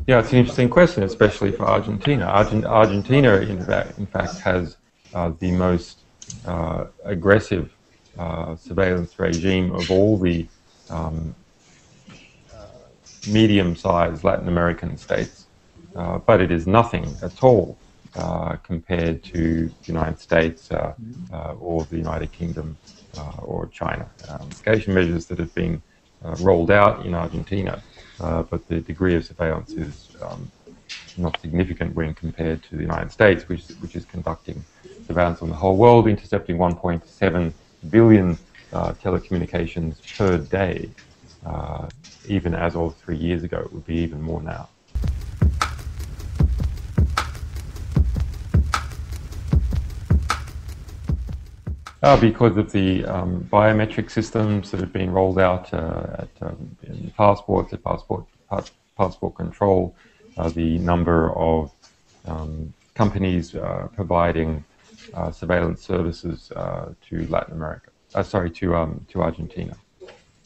Yeah, it's an interesting question, especially for Argentina. Argentina, in fact, has the most aggressive surveillance regime of all the um, medium-sized Latin American states, but it is nothing at all compared to the United States or the United Kingdom or China. Mitigation measures that have been rolled out in Argentina, but the degree of surveillance is not significant when compared to the United States, which is conducting surveillance on the whole world, intercepting 1.7 billion telecommunications per day. Even as of 3 years ago, it would be even more now. Because of the biometric systems that have been rolled out in passports, passport control, the number of companies providing surveillance services to Latin America, to Argentina.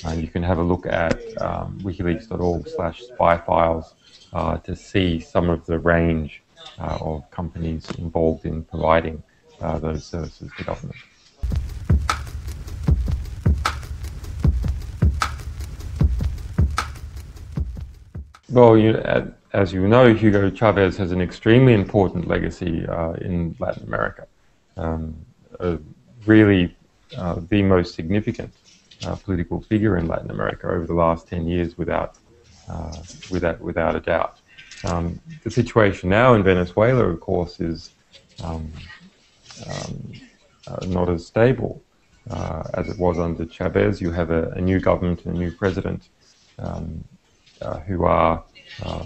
And you can have a look at wikileaks.org/spy files to see some of the range of companies involved in providing those services to government. Well, as you know, Hugo Chavez has an extremely important legacy in Latin America. Really the most significant political figure in Latin America over the last 10 years, without a doubt. The situation now in Venezuela, of course, is not as stable as it was under Chavez. You have a new government and a new president who are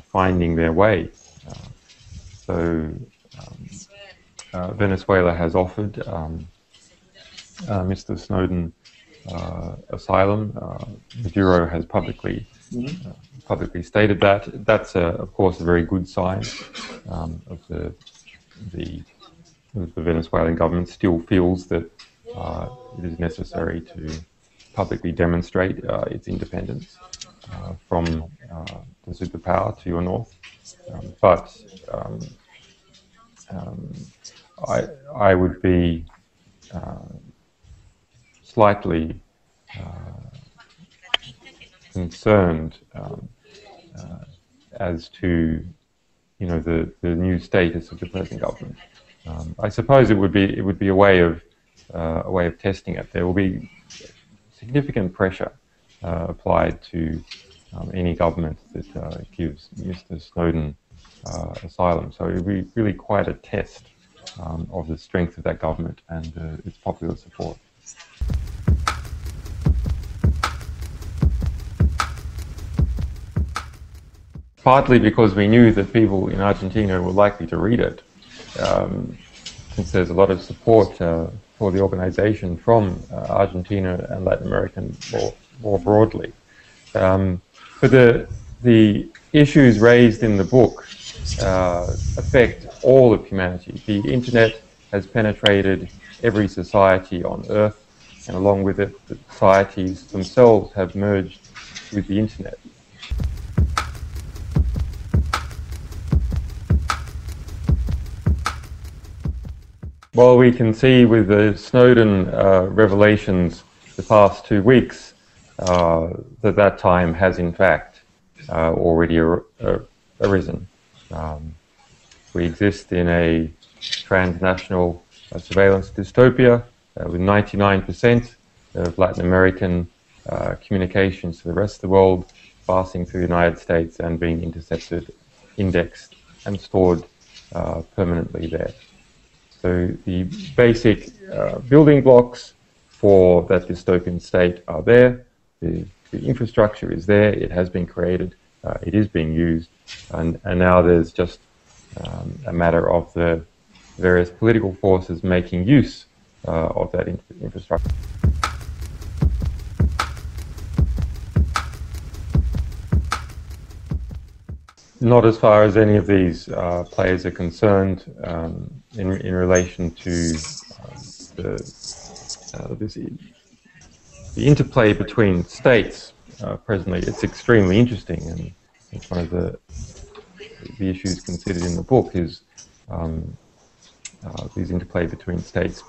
finding their way. Venezuela has offered Mr. Snowden asylum. Maduro has publicly stated that. That's, of course, a very good sign of the Venezuelan government still feels that it is necessary to publicly demonstrate its independence from the superpower to your north. I would be slightly concerned as to the new status of the present government. I suppose it would be a way of testing it. There will be significant pressure applied to any government that gives Mr. Snowden asylum. So it would be really quite a test of the strength of that government and its popular support. Partly because we knew that people in Argentina were likely to read it, since there's a lot of support for the organization from Argentina and Latin America more broadly. But the issues raised in the book affect all of humanity. The internet has penetrated every society on Earth, and along with it, the societies themselves have merged with the internet. Well, we can see with the Snowden revelations the past 2 weeks that time has in fact already arisen. We exist in a transnational surveillance dystopia with 99% of Latin American communications to the rest of the world passing through the United States and being intercepted, indexed, and stored permanently there. So the basic building blocks for that dystopian state are there. The infrastructure is there. It has been created. It is being used. And now there's just a matter of the various political forces making use of that infrastructure. Not as far as any of these players are concerned in relation to the interplay between states presently. It's extremely interesting, and it's one of the the issues considered in the book is these interplay between states.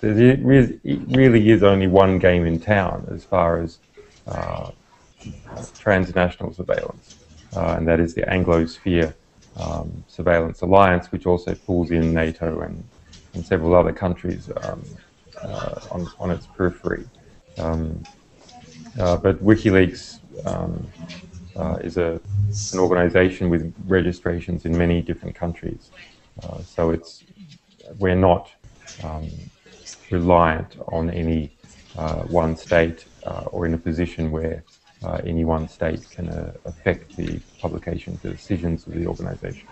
There really is only one game in town as far as transnational surveillance, and that is the Anglosphere Surveillance Alliance, which also pulls in NATO and several other countries on its periphery. But WikiLeaks is an organisation with registrations in many different countries, so we're not reliant on any one state or in a position where any one state can affect the publication, the decisions of the organisation.